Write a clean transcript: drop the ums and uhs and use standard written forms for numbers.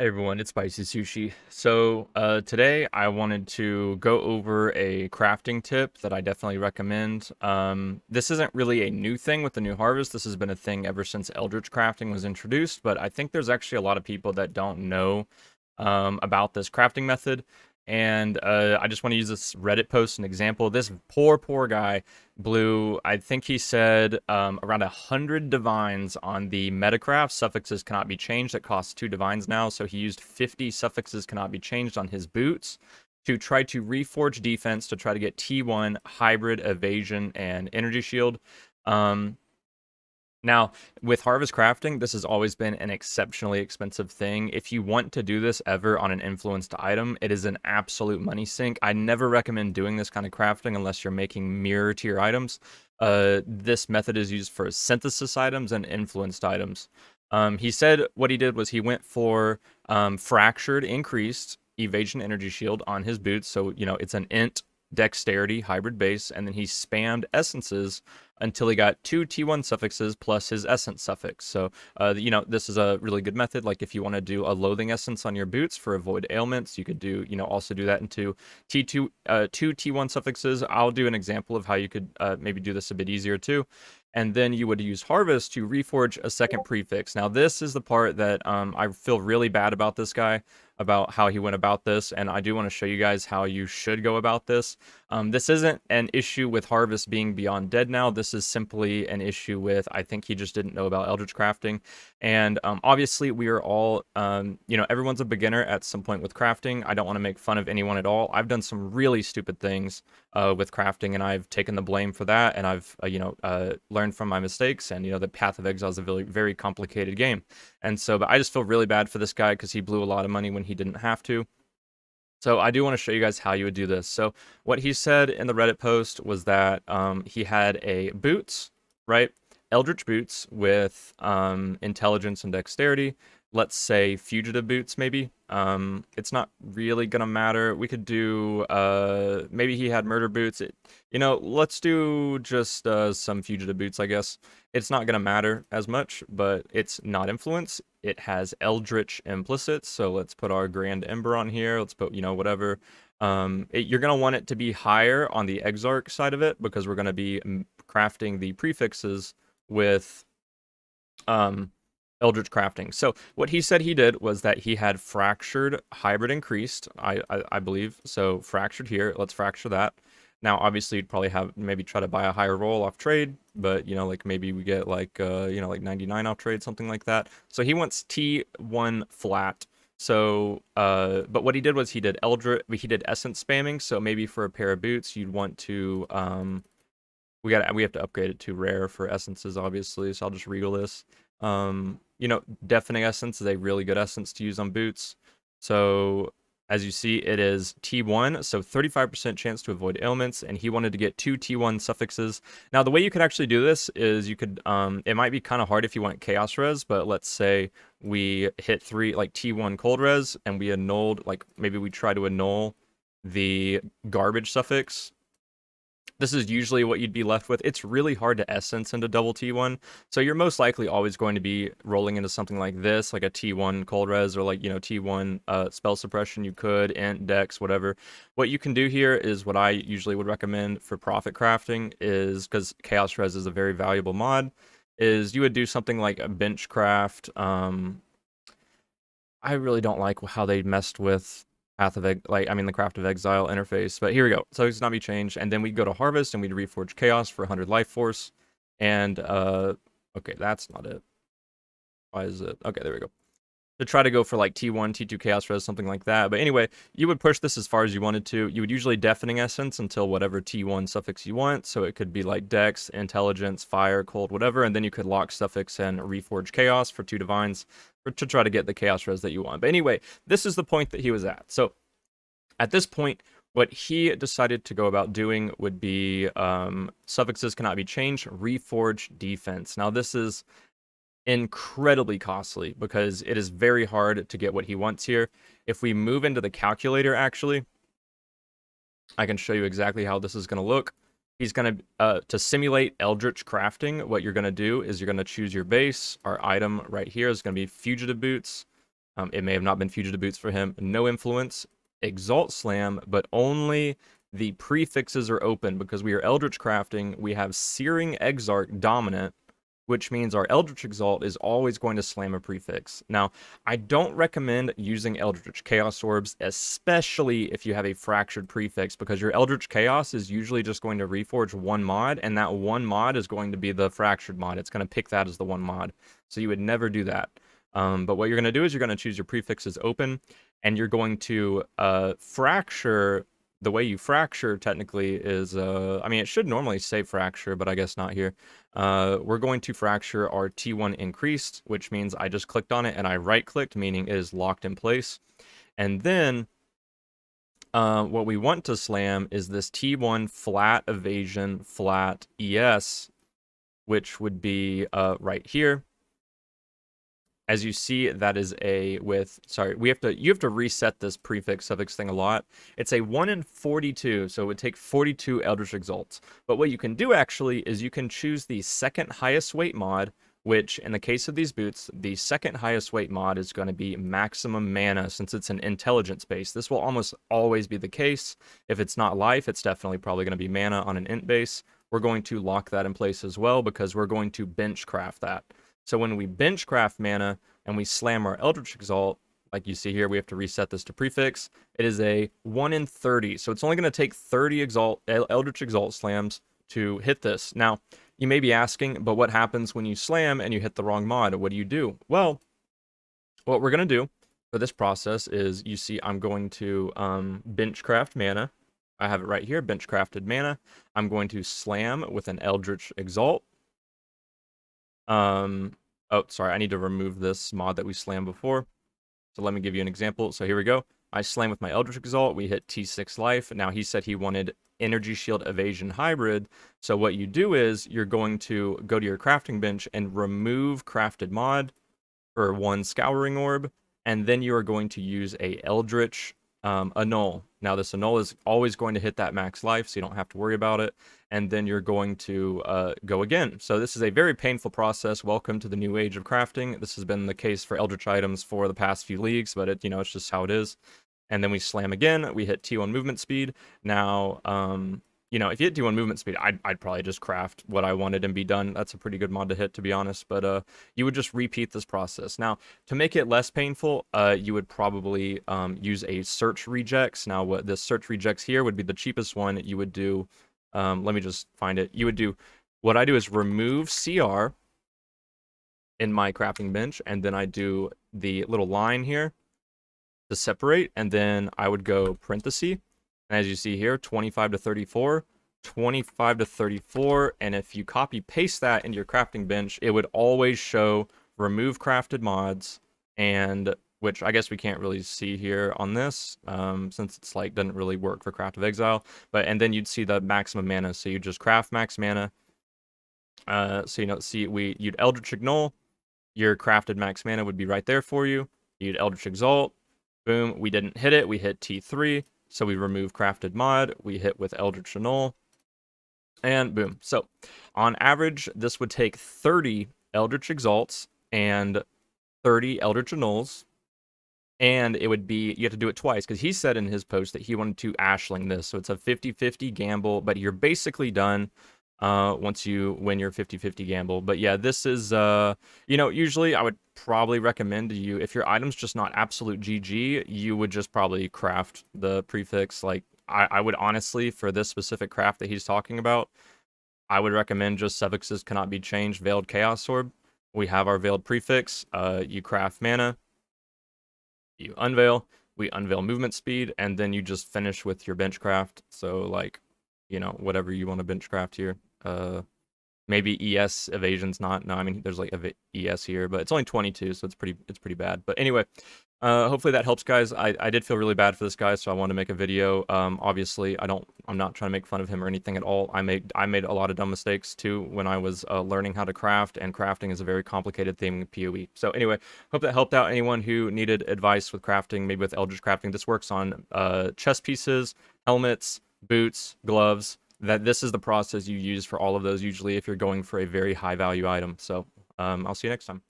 Hey everyone, it's Spicy Sushi. So today I wanted to go over a crafting tip that I definitely recommend. This isn't really a new thing with the new harvest. This has been a thing ever since Eldritch crafting was introduced, but I think there's actually a lot of people that don't know about this crafting method. And I just want to use this Reddit post as an example. This poor guy blew, I think he said, around 100 divines on the metacraft. Suffixes cannot be changed. It costs 2 divines now. So he used 50 suffixes cannot be changed on his boots to try to reforge defense to try to get T1 hybrid evasion and energy shield. Now, with harvest crafting, this has always been an exceptionally expensive thing. If you want to do this ever on an influenced item, it is an absolute money sink. I never recommend doing this kind of crafting unless you're making mirror tier items. This method is used for synthesis items and influenced items. He said what he did was he went for fractured increased evasion energy shield on his boots. So, it's an int dexterity hybrid base, and then he spammed essences until he got 2 T1 suffixes plus his essence suffix. So, this is a really good method. Like if you want to do a loathing essence on your boots for avoid ailments, you could do, also do that into T2, 2 T1 suffixes. I'll do an example of how you could maybe do this a bit easier too. And then you would use harvest to reforge a second prefix. Now, this is the part that I feel really bad about this guy, about how he went about this, and I do want to show you guys how you should go about this. This isn't an issue with Harvest being beyond dead now. This is simply an issue with, I think he just didn't know about Eldritch crafting. And obviously, we are all, everyone's a beginner at some point with crafting. I don't want to make fun of anyone at all. I've done some really stupid things with crafting, and I've taken the blame for that, and I've, learned from my mistakes. And, the Path of Exile is a very, very complicated game. And so, but I just feel really bad for this guy because he blew a lot of money when he didn't have to. So I do want to show you guys how you would do this. So what he said in the Reddit post was that he had a boots, right? Eldritch boots with intelligence and dexterity. Let's say fugitive boots, maybe. It's not really gonna matter. We could do maybe he had murder boots. Let's do just some fugitive boots, I guess. It's not gonna matter as much, but it's not influence. It has Eldritch implicit, so let's put our Grand Ember on here. Let's put, whatever. You're gonna want it to be higher on the Exarch side of it because we're gonna be crafting the prefixes with Eldritch crafting. So what he said he did was that he had fractured hybrid increased, I believe. So fractured here. Let's fracture that. Now, obviously, you'd probably have maybe try to buy a higher roll off trade, but like maybe we get like like 99 off trade, something like that. So he wants T1 flat. So, but what he did was he did essence spamming. So maybe for a pair of boots, you'd want to we have to upgrade it to rare for essences, obviously. So I'll just regal this. Deafening essence is a really good essence to use on boots. So as you see, it is T1, so 35% chance to avoid ailments, and he wanted to get 2 T1 suffixes. Now, the way you could actually do this is you could, it might be kind of hard if you want chaos res, but let's say we hit 3, like T1 cold res, and we annulled, like maybe we try to annul the garbage suffix. This is usually what you'd be left with. It's really hard to essence into double T1, so you're most likely always going to be rolling into something like this, like a T1 cold res or like, T1 spell suppression. You could, int, dex, whatever. What you can do here is what I usually would recommend for profit crafting is, because chaos res is a very valuable mod, is you would do something like a bench craft. I really don't like how they messed with the Craft of Exile interface. But here we go. So it's not be changed, and then we go to Harvest and we'd reforge Chaos for 100 Life Force. And okay, that's not it. Why is it? Okay, there we go. To try to go for like T1, T2 Chaos Res, something like that. But anyway, you would push this as far as you wanted to. You would usually Deafening Essence until whatever T1 suffix you want. So it could be like Dex, Intelligence, Fire, Cold, whatever. And then you could lock suffix and reforge Chaos for 2 Divines to try to get the Chaos Res that you want. But anyway, this is the point that he was at. So at this point, what he decided to go about doing would be suffixes cannot be changed, reforge defense. Now, this is incredibly costly because it is very hard to get what he wants here. If we move into the calculator, actually, I can show you exactly how this is going to look. He's going to simulate Eldritch crafting, what you're going to do is you're going to choose your base. Our item right here is going to be Fugitive Boots. It may have not been Fugitive Boots for him. No influence, Exalt Slam, but only the prefixes are open because we are Eldritch crafting. We have Searing Exarch dominant, which means our Eldritch Exalt is always going to slam a prefix. Now, I don't recommend using Eldritch Chaos Orbs, especially if you have a fractured prefix, because your Eldritch Chaos is usually just going to reforge one mod, and that one mod is going to be the fractured mod. It's going to pick that as the one mod. So you would never do that. But what you're going to do is you're going to choose your prefixes open, and you're going to fracture. The way you fracture technically is, I mean, it should normally say fracture, but I guess not here. We're going to fracture our T1 increased, which means I just clicked on it and I right-clicked, meaning it is locked in place. And then what we want to slam is this T1 flat evasion flat ES, which would be right here. As you see, that is a with, sorry, you have to reset this prefix suffix thing a lot. It's a 1 in 42, so it would take 42 Eldritch Exalts. But what you can do actually is you can choose the second highest weight mod, which in the case of these boots, the second highest weight mod is going to be maximum mana since it's an intelligence base. This will almost always be the case. If it's not life, it's definitely probably going to be mana on an int base. We're going to lock that in place as well because we're going to bench craft that. So when we bench craft mana and we slam our Eldritch Exalt, like you see here, we have to reset this to prefix. It is a 1 in 30. So it's only going to take 30 Eldritch Exalt slams to hit this. Now, you may be asking, but what happens when you slam and you hit the wrong mod? What do you do? Well, what we're going to do for this process is, you see I'm going to bench craft mana. I have it right here, bench crafted mana. I'm going to slam with an Eldritch Exalt. Oh, sorry, I need to remove this mod that we slammed before. So let me give you an example. So here we go. I slam with my Eldritch Exalt. We hit T6 life. Now he said he wanted Energy Shield Evasion Hybrid. So what you do is you're going to go to your crafting bench and remove crafted mod for one Scouring Orb. And then you are going to use a Eldritch Annul. Now this Annul is always going to hit that max life, so you don't have to worry about it. And then you're going to go again. So this is a very painful process. Welcome to the new age of crafting. This has been the case for Eldritch items for the past few leagues, but it, it's just how it is. And then we slam again. We hit T1 movement speed. Now, if you hit T1 movement speed, I'd probably just craft what I wanted and be done. That's a pretty good mod to hit, to be honest. But you would just repeat this process. Now, to make it less painful, you would probably use a search rejects. Now, what this search rejects here would be the cheapest one. You would do, let me just find it. You would do, what I do is remove CR in my crafting bench, and then I do the little line here to separate, and then I would go parenthesis. And as you see here, 25 to 34, 25 to 34. And if you copy paste that into your crafting bench, it would always show remove crafted mods, and which I guess we can't really see here on this, since it's like doesn't really work for Craft of Exile. And then you'd see the maximum mana. So you just craft max mana. So you'd Eldritch Ignore, your crafted max mana would be right there for you. You'd Eldritch Exalt, boom, we didn't hit it, we hit T3. So we remove crafted mod, we hit with Eldritch Annul, and boom. So on average, this would take 30 Eldritch Exalts and 30 Eldritch Annuls, and it would be, you have to do it twice, because he said in his post that he wanted to Ashling this, so it's a 50-50 gamble, but you're basically done once you win your 50-50 gamble. But yeah, this is, usually I would probably recommend to you, if your item's just not absolute GG, you would just probably craft the prefix. Like, I would honestly, for this specific craft that he's talking about, I would recommend just suffixes cannot be changed, Veiled Chaos Orb. We have our Veiled prefix, you craft mana, you unveil, we unveil movement speed, and then you just finish with your bench craft. So like, whatever you want to bench craft here. Maybe ES evasion's not. No, I mean there's like ES here, but it's only 22, so it's pretty bad. But anyway, hopefully that helps, guys. I did feel really bad for this guy, so I wanted to make a video. Obviously, I'm not trying to make fun of him or anything at all. I made a lot of dumb mistakes too when I was learning how to craft, and crafting is a very complicated thing in PoE. So anyway, hope that helped out anyone who needed advice with crafting, maybe with Eldritch crafting. This works on chest pieces, helmets, boots, gloves. That this is the process you use for all of those usually if you're going for a very high value item. So I'll see you next time.